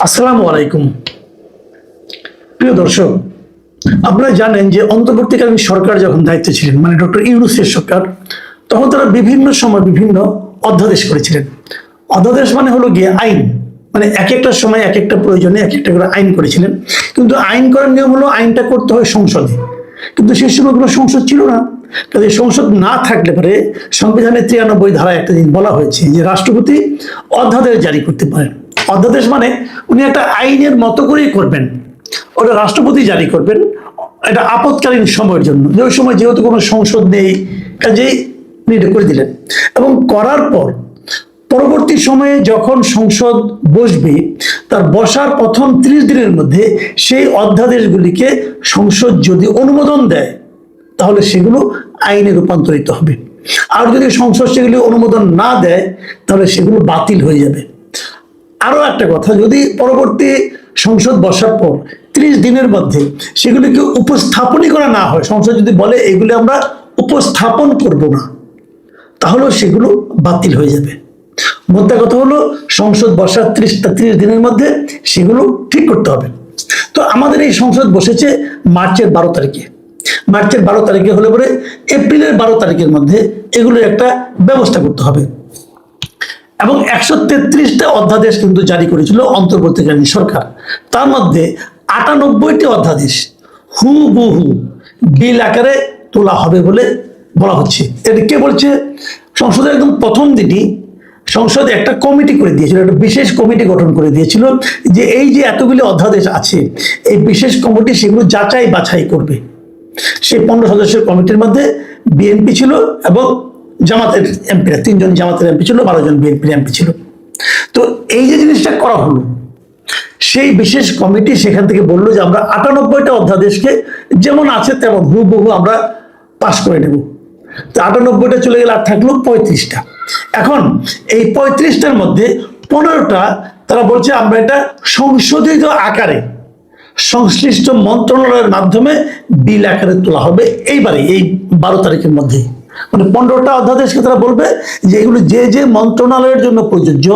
আসসালামু আলাইকুম। প্রিয় দর্শক, আপনারা জানেন যে অন্তর্বর্তীকালীন সরকার যখন দায়িত্বে ছিলেন, মানে ডক্টর ইউনূসের সরকার, তখন তারা বিভিন্ন সময় বিভিন্ন অধ্যাদেশ করেছিলেন। অধ্যাদেশ মানে হলো গিয়ে আইন, মানে এক একটা সময় এক একটা প্রয়োজনে এক একটা করে আইন করেছিলেন। কিন্তু আইন করার নিয়ম হলো আইনটা করতে হয় সংসদে, কিন্তু সেই সময় কোনো সংসদ ছিল না। কাজে সংসদ না থাকলে পরে সংবিধানের 93 ধারায় একটা জিনিস বলা হয়েছে যে রাষ্ট্রপতি অধ্যাদেশ জারি করতে পারেন। অধ্যাদেশ মানে উনি একটা আইনের মতো করেই করবেন, ওটা রাষ্ট্রপতি জারি করবেন। এটা আপৎকালীন সময়ের জন্য, যে ওই সময় যেহেতু কোনো সংসদ নেই, কাজেই উনি এটা করে দিলেন। এবং করার পর পরবর্তী সময়ে যখন সংসদ বসবে, তার বসার প্রথম 30 দিনের মধ্যে সেই অধ্যাদেশগুলিকে সংসদ যদি অনুমোদন দেয়, তাহলে সেগুলো আইনে রূপান্তরিত হবে। আর যদি সংসদ সেগুলি অনুমোদন না দেয়, তাহলে সেগুলো বাতিল হয়ে যাবে। আরো একটা কথা, যদি পরবর্তী সংসদ বসার পর 30 দিনের মধ্যে সেগুলিকে উপস্থাপনই করা না হয়, সংসদ যদি বলে এগুলি আমরা উপস্থাপন করব না, তাহলেও সেগুলো বাতিল হয়ে যাবে। মোদ্দা কথা হলো সংসদ বসার 30 দিনের মধ্যে সেগুলো ঠিক করতে হবে। তো আমাদের এই সংসদ বসেছে মার্চের 12 তারিখে। মার্চের 12 তারিখে হলে পরে এপ্রিলের 12 তারিখের মধ্যে এগুলোর একটা ব্যবস্থা করতে হবে। এবং 133টা অধ্যাদেশ কিন্তু জারি করেছিল অন্তর্বর্তীকালীন সরকার। তার মধ্যে 98টি অধ্যাদেশ হুবহু বিল আকারে তোলা হবে বলে বলা হচ্ছে। এটা কে বলছে? সংসদের একদম প্রথম দিনই সংসদে একটা কমিটি করে দিয়েছিল, একটা বিশেষ কমিটি গঠন করে দিয়েছিল যে এই যে এতগুলি অধ্যাদেশ আছে, এই বিশেষ কমিটি সেগুলো যাচাই বাছাই করবে। সেই 15 সদস্যের কমিটির মধ্যে বিএনপি ছিল এবং জামাতের এমপিরা, 3 জন জামাতের এমপি ছিল, 12 জন বিএনপির এমপি ছিল। তো এই যে জিনিসটা করা হলো, সেই বিশেষ কমিটি সেখান থেকে বললো যে আমরা 98টা অধ্যাদেশকে যেমন আছে তেমন হুবহু আমরা পাশ করে নেব। তো 98টা চলে গেলে আর থাকলো 35টা। এখন এই 35টার মধ্যে 15টা তারা বলছে আমরা এটা সংশোধিত আকারে সংশ্লিষ্ট মন্ত্রণালয়ের মাধ্যমে বিল আকারে তোলা হবে এইবারে, এই 12 তারিখের মধ্যে। মানে 15টা অধ্যাদেশকে তারা বলবে যে এগুলো যে যে মন্ত্রণালয়ের জন্য প্রযোজ্য,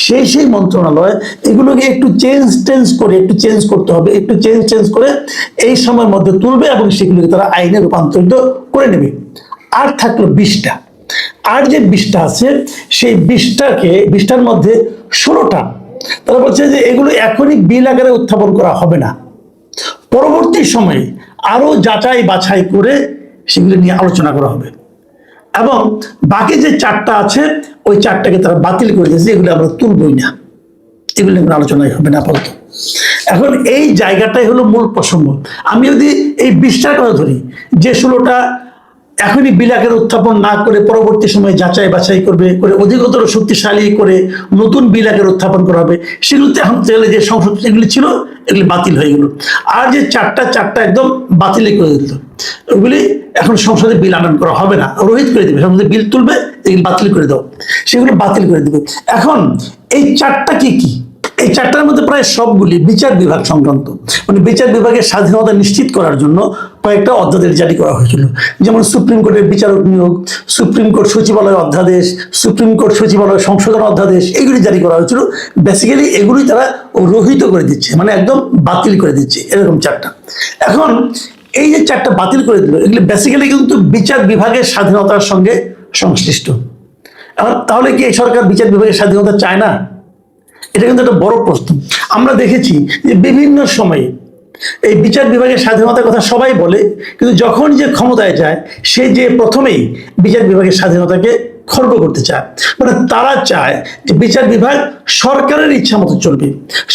সেই মন্ত্রণালয় এগুলোকে একটু চেঞ্জ করতে হবে, একটু চেঞ্জ করে এই সময়ের মধ্যে তুলবে এবং সেগুলোকে তারা আইনে রূপান্তরিত করে নেবে। আর থাকলো 20টা। আর যে 20টা আছে, সেই 20টার মধ্যে 16টা তারা বলছে যে এগুলো এখনই বিল আকারে উত্থাপন করা হবে না, পরবর্তী সময়ে আরো যাচাই বাছাই করে সেগুলো নিয়ে আলোচনা করা হবে। এবং বাকি যে 4টা আছে, ওই 4টাকে তারা বাতিল করে দিয়েছে, এগুলো আমরা তুলবই না, এগুলো নিয়ে আলোচনাই হবে না আপাতত। এখন এই জায়গাটাই হলো মূল প্রসঙ্গ। আমি যদি এই 20টার কথা ধরি, যে 16টা এখনই বিল আকারে উত্থাপন না করে পরবর্তী সময়ে যাচাই বাছাই করে অধিকতর শক্তিশালী করে নতুন বিল আকারে উত্থাপন করা হবে, সেগুলোতে এখন তাহলে যে সংসদ এগুলি ছিল এগুলি বাতিল হয়ে গেল। আর যে 4টা একদম বাতিল করে দিল, ওগুলি এখন সংসদে বিল আনয়ন করা হবে না, রহিত করে দেবে। সংসদে বিল তুলবে, এগুলি বাতিল করে দাও, সেগুলো বাতিল করে দেবে। এখন এই 4টা কি? এই 4টার মধ্যে প্রায় সবগুলি বিচার বিভাগ সংক্রান্ত, মানে বিচার বিভাগের স্বাধীনতা নিশ্চিত করার জন্য কয়েকটা অধ্যাদেশ জারি করা হয়েছিল। যেমন সুপ্রিম কোর্টের বিচারক নিয়োগ, সুপ্রিম কোর্ট সচিবালয় অধ্যাদেশ, সুপ্রিম কোর্ট সচিবালয় সংশোধন অধ্যাদেশ, এগুলি জারি করা হয়েছিল। বেসিক্যালি এগুলি তারা রহিত করে দিচ্ছে, মানে একদম বাতিল করে দিচ্ছে, এরকম 4টা। এখন এই যে 4টা বাতিল করে দিল, এগুলি বেসিক্যালি কিন্তু বিচার বিভাগের স্বাধীনতার সঙ্গে সংশ্লিষ্ট। এখন তাহলে কি এই সরকার বিচার বিভাগের স্বাধীনতা চায় না? এটা কিন্তু একটা বড় প্রশ্ন। আমরা দেখেছি যে বিভিন্ন সময়ে এই বিচার বিভাগের স্বাধীনতার কথা সবাই বলে, কিন্তু যখন যে ক্ষমতায় যায় সে যে প্রথমেই বিচার বিভাগের স্বাধীনতাকে খর্ব করতে চায়। মানে তারা চায় যে বিচার বিভাগ সরকারের ইচ্ছা মতো চলবে,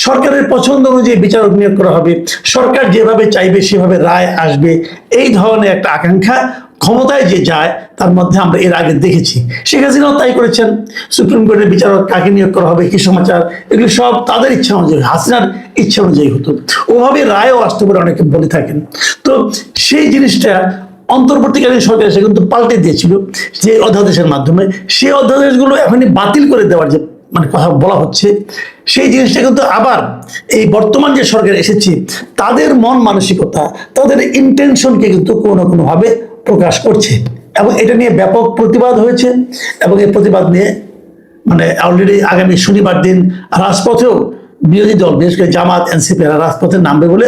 সরকারের পছন্দ অনুযায়ী বিচারক নিয়োগ করা হবে, সরকার যেভাবে চাইবে সেভাবে রায় আসবে, এই ধরনের একটা আকাঙ্ক্ষা ক্ষমতায় যে যায় তার মধ্যে আমরা এর আগে দেখেছি। শেখ হাসিনাও তাই করেছেন। সুপ্রিম কোর্টের বিচারক কাকে নিয়োগ করা হবে, কি সমাচার, এগুলি সব তাদের ইচ্ছা অনুযায়ী, হাসিনার ইচ্ছা অনুযায়ী হতো। ওভাবে রায়ও আসতে পারে অনেকে বলে থাকেন। তো সেই জিনিসটা অন্তর্বর্তীকালীন সরকার এসে কিন্তু পাল্টে দিয়েছিল যে অধ্যাদেশের মাধ্যমে। সেই অধ্যাদেশগুলো এখনই বাতিল করে দেওয়ার যে মানে কথা বলা হচ্ছে, সেই জিনিসটা কিন্তু আবার এই বর্তমান যে সরকার এসেছে তাদের মন মানসিকতা, তাদের ইন্টেনশনকে কিন্তু কোনো না কোনোভাবে প্রকাশ করছে। এবং এটা নিয়ে ব্যাপক প্রতিবাদ হয়েছে, এবং এই প্রতিবাদ নিয়ে মানে অলরেডি আগামী শনিবার দিন রাজপথেও বিরোধী দল বিশেষ করে জামাত এনসিপি রাজপথে নামবে বলে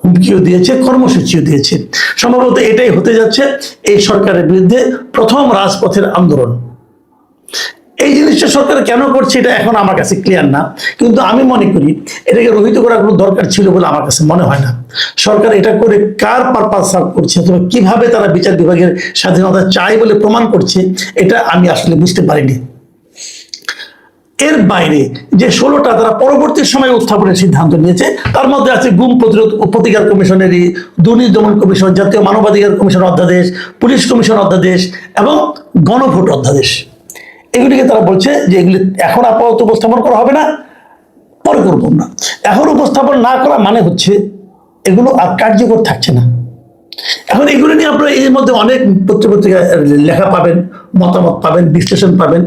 হুমকিও দিয়েছে, কর্মসূচিও দিয়েছে। সম্ভবত এটাই হতে যাচ্ছে এই সরকারের বিরুদ্ধে প্রথম রাজপথের আন্দোলন। এই জিনিসটা সরকার কেন করছে এটা এখন আমার কাছে ক্লিয়ার না, কিন্তু আমি মনে করি এটাকে রহিত করার কোনো দরকার ছিল বলে আমার কাছে মনে হয় না। সরকার এটা করে কার পারপাস সার্ভ করছে অথবা কিভাবে তারা বিচার বিভাগের স্বাধীনতা চায় বলে প্রমাণ করছে, এটা আমি আসলে বুঝতে পারিনি। এর বাইরে যে 16টা তারা পরবর্তী সময়ে উত্থাপনের সিদ্ধান্ত নিয়েছে, তার মধ্যে আছে গুম প্রতিরোধ ও প্রতিকার কমিশনেরই, দুর্নীতি দমন কমিশন, জাতীয় মানবাধিকার কমিশন অধ্যাদেশ, পুলিশ কমিশন অধ্যাদেশ এবং গণভোট অধ্যাদেশ। এগুলিকে তারা বলছে যে এগুলি এখন আপাতত উপস্থাপন করা হবে না, পরে করব না। এখন উপস্থাপন না করা মানে হচ্ছে এগুলো আর কার্যকর থাকছে না। এখন এগুলো নিয়ে আপনারা এর মধ্যে অনেক পত্রিকায় লেখা পাবেন, মতামত পাবেন, বিশ্লেষণ পাবেন,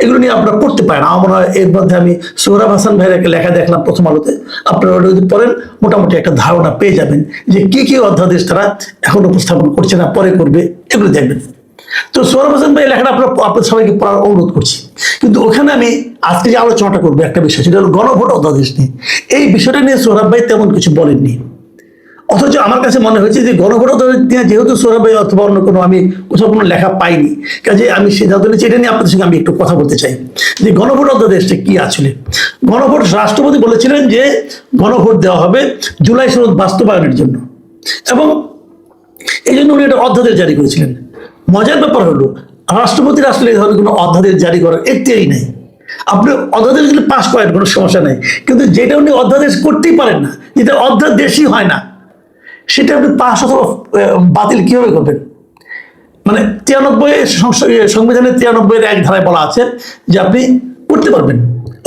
এগুলো নিয়ে আপনারা পড়তে পারেন। আমার মনে হয় এর মধ্যে আমি সোহরাব হাসান ভাইয়ের একটা লেখা দেখলাম প্রথম আলোতে, আপনারা যদি পড়েন মোটামুটি একটা ধারণা পেয়ে যাবেন যে কি কি অধ্যাদেশ তারা এখন উপস্থাপন করছে না, পরে করবে, এগুলো দেখবেন। তো সোহরাব হাসান ভাই লেখাটা আপনার সবাইকে পড়ার অনুরোধ করছি। কিন্তু ওখানে আমি আজকে যে আলোচনাটা করবো একটা বিষয়, সেটা হলো গণভোট অধ্যাদেশ নিয়ে। এই বিষয়টা নিয়ে সোহরাব ভাই তেমন কিছু বলেননি, অথচ আমার কাছে মনে হয়েছে যে গণভোট অধ্যাদেশ নিয়ে যেহেতু সোহরাব ভাই অথবা অন্য কোনো আমি কোথাও কোনো লেখা পাইনি, কাজে আমি সিদ্ধান্ত নিয়েছি এটা নিয়ে আপনাদের সঙ্গে আমি একটু কথা বলতে চাই যে গণভোট অধ্যাদেশটা কি আসলে। গণভোট রাষ্ট্রপতি বলেছিলেন যে গণভোট দেওয়া হবে জুলাই সনদ বাস্তবায়নের জন্য, এবং এই জন্য উনি একটা অধ্যাদেশ জারি করেছিলেন। মজার ব্যাপার হলো রাষ্ট্রপতির আসলে এই ধরনের কোনো অধ্যাদেশ জারি করার এখতিয়ারই নেই। আপনি অধ্যাদেশগুলি পাশ করেন, কোনো সমস্যা নেই, কিন্তু যেটা উনি অধ্যাদেশ করতেই পারেন না, যেটা অধ্যাদেশই হয় না, সেটা আপনি পাশ অথবা বাতিল কিভাবে করবেন? মানে 93 সংবিধানের 93 এক ধারায় বলা আছে যে আপনি করতে পারবেন,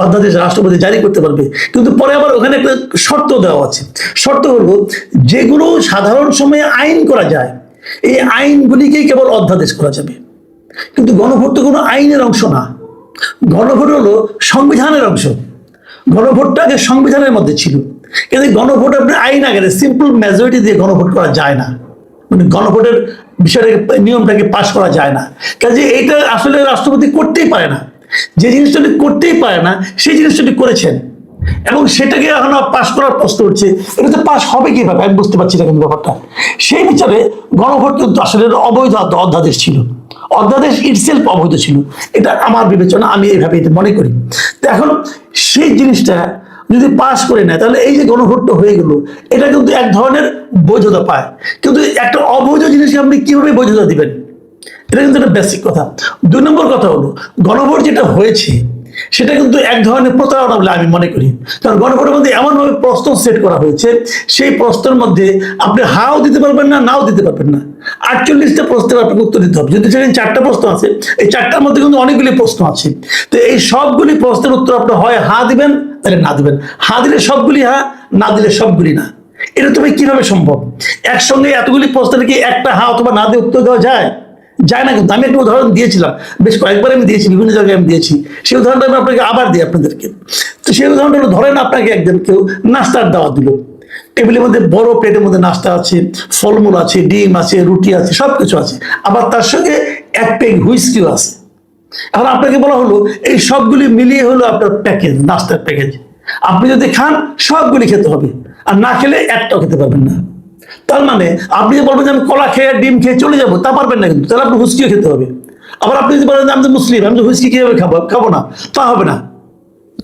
অধ্যাদেশ রাষ্ট্রপতি জারি করতে পারবে, কিন্তু পরে আবার ওখানে একটা শর্ত দেওয়া আছে। শর্ত হলো যেগুলো সাধারণ সময়ে আইন করা যায়, এই আইনগুলিকেই কেবল অধ্যাদেশ করা যাবে। কিন্তু গণভোট তো কোনো আইনের অংশ না, গণভোট হলো সংবিধানের অংশ। গণভোটটা আগে সংবিধানের মধ্যে ছিল, কিন্তু গণভোট আপনি আইন আগে সিম্পল মেজরিটি দিয়ে গণভোট করা যায় না, মানে গণভোটের বিষয়টাকে নিয়মটাকে পাশ করা যায় না। কাজে এইটা আসলে রাষ্ট্রপতি করতেই পারে না। যে জিনিসটা করতেই পারে না সেই জিনিসটা করেছেন, এবং সেটাকে এখন পাশ করার প্রশ্ন উঠছে, এটা তো পাশ হবে কিভাবে আমি বুঝতে পারছি না কিন্তু ব্যাপারটা। সেই বিচারে গণভোট কিন্তু আসলে অবৈধ অধ্যাদেশ ছিল, অধ্যাদেশ ইটসেলফ অবৈধ ছিল, এটা আমার বিবেচনা, আমি এইভাবে এটা মনে করি। তো এখন সেই জিনিসটা যদি পাশ করে নেয় তাহলে এই যে গণভোটটা হয়ে গেল, এটা কিন্তু এক ধরনের বৈধতা পায়। কিন্তু একটা অবৈধ জিনিসকে আপনি কিভাবে বৈধতা দিবেন, এটা কিন্তু একটা বেসিক কথা। 2 নম্বর কথা হলো গণভোট যেটা হয়েছে সেটা কিন্তু এক ধরনের প্রতারণা বলে আমি মনে করি। কারণ গণভোটের মধ্যে এমনভাবে প্রশ্ন সেট করা হয়েছে, সেই প্রশ্নের মধ্যে আপনি হাও দিতে পারবেন না, নাও দিতে পারবেন না। 48টা প্রশ্নের আপনাকে উত্তর দিতে হবে। যদি সেখানে 4টা প্রশ্ন আছে, এই 4টার মধ্যে কিন্তু অনেকগুলি প্রশ্ন আছে। তো এই সবগুলি প্রশ্নের উত্তর আপনি হয় হা দিবেন, তাহলে না দিবেন। হা দিলে সবগুলি হা, না দিলে সবগুলি না। এটা তুমি কিভাবে সম্ভব? একসঙ্গে এতগুলি প্রশ্নের কি একটা হা অথবা না দিয়ে উত্তর দেওয়া যায়? যায় না। কিন্তু আমি একটা উদাহরণ দিয়েছিলাম, বেশ কয়েকবার আমি দিয়েছি, বিভিন্ন জায়গায় আমি দিয়েছি। সেই উদাহরণটা আমি আপনাকে আবার দিই আপনাদেরকে। তো সেই উদাহরণটা হলো, ধরেন আপনাকে একজন কেউ নাস্তার দাওয়াত দিল, টেবিলের মধ্যে বড় প্লেটের মধ্যে নাস্তা আছে, ফলমূল আছে, ডিম আছে, রুটি আছে, সবকিছু আছে, আবার তার সঙ্গে 1 পেগ হুইস্কিও আছে। এখন আপনাকে বলা হলো এই সবগুলি মিলিয়ে হলো আপনার প্যাকেজ, নাস্তার প্যাকেজ। আপনি যদি খান সবগুলি খেতে হবে, আর না খেলে একটাও খেতে পারবেন না। তার মানে আপনি যে বলবেন যে আমি কলা খেয়ে ডিম খেয়ে চলে যাবো, তা পারবেন না, কিন্তু তাহলে আপনি হুইস্কিও খেতে হবে। আবার আপনি যদি বলেন যে আমি তো মুসলিম, আমি তো হুইস্কি কিভাবে খাবো না, তা হবে না।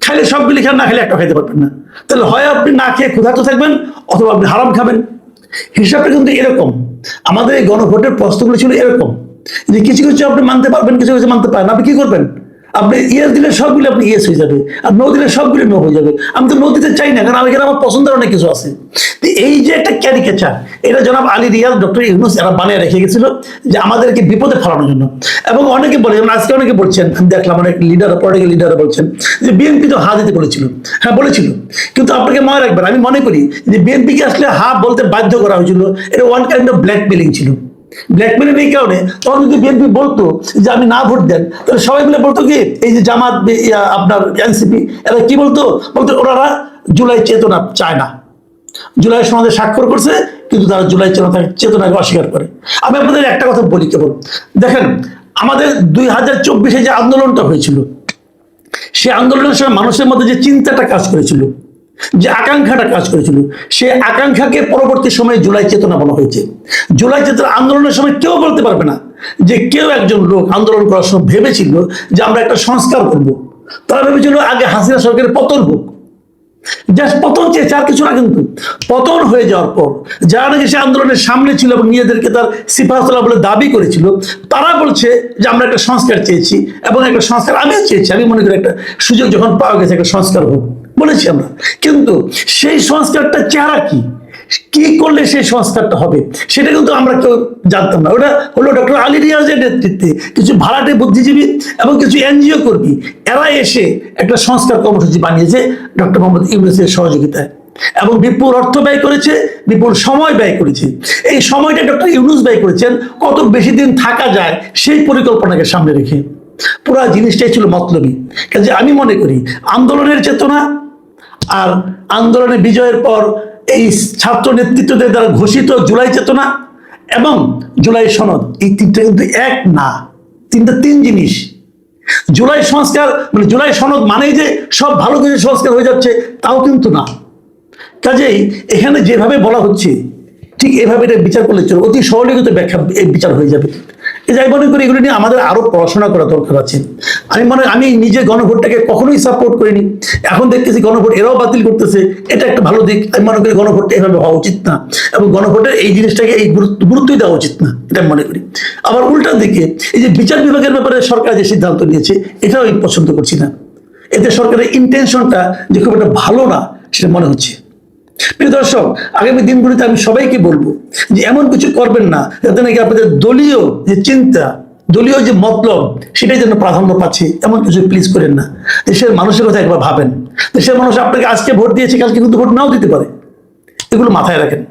খাইলে সবগুলি খান, না খেলে একটা খাইতে পারবেন না। তাহলে হয় আপনি না খেয়ে ক্ষুধার্ত থাকবেন, অথবা আপনি হারাম খাবেন। হিসাবটা কিন্তু এরকম। আমাদের এই গণভোটের প্রশ্নগুলো ছিল এরকম যে কিছু কিছু আপনি মানতে পারবেন, কিছু কিছু মানতে পারেন। আপনি কি করবেন? আপনি ইয়েস দিলে সবগুলো আপনি ইয়েস হয়ে যাবে, আর নো দিলে সবগুলো নো হয়ে যাবে। আমি তো নো দিতে চাই না, কারণ এখানে আমার পছন্দের অনেক কিছু আছে। এই যে একটা ক্যারিকেচার, এটা জনাব আলী রিয়াজ, ডক্টর ইউনূস এরা বানিয়ে রেখে গেছিল যে আমাদেরকে বিপদে ফেলানোর জন্য। এবং অনেকে বলে, যেমন আজকে অনেকে বলছেন, আমি দেখলাম অনেক লিডার, পলিটিক্যাল লিডাররা বলছেন যে বিএনপি তো হা দিতে বলেছিল। হ্যাঁ বলেছিল, কিন্তু আপনাকে মনে রাখবেন, আমি মনে করি যে বিএনপিকে আসলে হা বলতে বাধ্য করা হয়েছিল। এটা ওয়ান কাইন্ড অফ ব্ল্যাকমেলিং ছিল। ব্ল্যাকমেলের এই কারণে তখন যদি বিএনপি বলতো যে আপনি না ভোট দেন, তাহলে সবাই মিলে বলতো কি, এই যে জামাত, আপনার এনসিপি, এরা কি বলতো, ওনারা জুলাই চেতনা চায় না। জুলাই সনদে স্বাক্ষর করছে, কিন্তু তারা জুলাই চেতনাকে অস্বীকার করে। আমি আপনাদের একটা কথা বলি কেবল, দেখেন আমাদের 2024-এ যে আন্দোলনটা হয়েছিল, সেই আন্দোলনের সময় মানুষের মধ্যে যে চিন্তাটা কাজ করেছিল, যে আকাঙ্ক্ষাটা কাজ করেছিল, সেই আকাঙ্ক্ষাকে পরবর্তী সময়ে জুলাই চেতনা বলা হয়েছে। জুলাই চেতনা আন্দোলনের সময় কেউ বলতে পারবে না যে কেউ একজন লোক আন্দোলন করার সময় ভেবেছিল যে আমরা একটা সংস্কার করব। তারা ভেবেছিল আগে হাসিনা সরকারের পতন হোক, জাস্ট পতন চেয়েছে, আর কিছু না। কিন্তু পতন হয়ে যাওয়ার পর যারা নাকি সে আন্দোলনের সামনে ছিল এবং নিজেদেরকে তার সিপাহসালার বলে দাবি করেছিল, তারা বলছে যে আমরা একটা সংস্কার চেয়েছি এবং একটা সংস্কার আমিও চেয়েছি। আমি মনে করি একটা সুযোগ যখন পাওয়া গেছে একটা সংস্কার হোক বলেছি আমরা, কিন্তু সেই সংস্কারটা চেহারা কি, কি করলে সেই সংস্কারটা হবে সেটা কিন্তু আমরা কেউ জানতাম না। ওটা হলো ডক্টর আলী রিয়াজের নেতৃত্বে কিছু ভাড়াটে বুদ্ধিজীবী এবং কিছু এনজিও কর্মী, এরা এসে একটা সংস্কার কর্মসূচি বানিয়েছে ডক্টর মোহাম্মদ ইউনূসের সহযোগিতায়, এবং বিপুল অর্থ ব্যয় করেছে, বিপুল সময় ব্যয় করেছে। এই সময়টা ডক্টর ইউনূস ব্যয় করেছেন কত বেশি দিন থাকা যায় সেই পরিকল্পনাকে সামনে রেখে। পুরা জিনিসটাই ছিল মতলবী। কাজে আমি মনে করি আন্দোলনের চেতনা আর আন্দোলনের বিজয়ের পর এই ছাত্র নেতৃত্বদের দ্বারা ঘোষিত জুলাই চেতনা এবং জুলাই সনদ, এই তিনটা কিন্তু এক না, তিন জিনিস। জুলাই সংস্কার মানে জুলাই সনদ মানেই যে সব ভালো কিছু সংস্কার হয়ে যাচ্ছে তাও কিন্তু না। কাজেই এখানে যেভাবে বলা হচ্ছে ঠিক এভাবে এটা বিচার করলে চলো, অতি সরলীকৃত ব্যাখ্যা এই বিচার হয়ে যাবে। যাই মনে করি এগুলো নিয়ে আমাদের আরো পড়াশোনা করা দরকার আছে। আমি নিজে গণভোটটাকে কখনোই সাপোর্ট করিনি, এখন দেখতেছি গণভোট এরাও বাতিল করতেছে, এটা একটা ভালো দিক। আমি মনে করি গণভোটটা এভাবে হওয়া উচিত না, এবং গণভোটের এই জিনিসটাকে এই গুরুত্বই দেওয়া উচিত না, এটা মনে করি। আবার উল্টার দিকে এই যে বিচার বিভাগের ব্যাপারে সরকার যে সিদ্ধান্ত নিয়েছে, এটাও আমি পছন্দ করছি না। এতে সরকারের ইন্টেনশনটা যে খুব একটা ভালো না সেটা মনে হচ্ছে। প্রিয় দর্শক, আগামী দিনগুলিতে আমি সবাইকে বলবো যে এমন কিছু করবেন না যাতে নাকি আপনাদের দলীয় যে চিন্তা, দলীয় যে মতলব সেটাই যেন প্রাধান্য পাচ্ছে, এমন কিছু প্লিজ করেন না। দেশের মানুষের কথা একবার ভাবেন। দেশের মানুষ আপনাকে আজকে ভোট দিয়েছে, কালকে কিন্তু ভোট নাও দিতে পারে, এগুলো মাথায় রাখেন।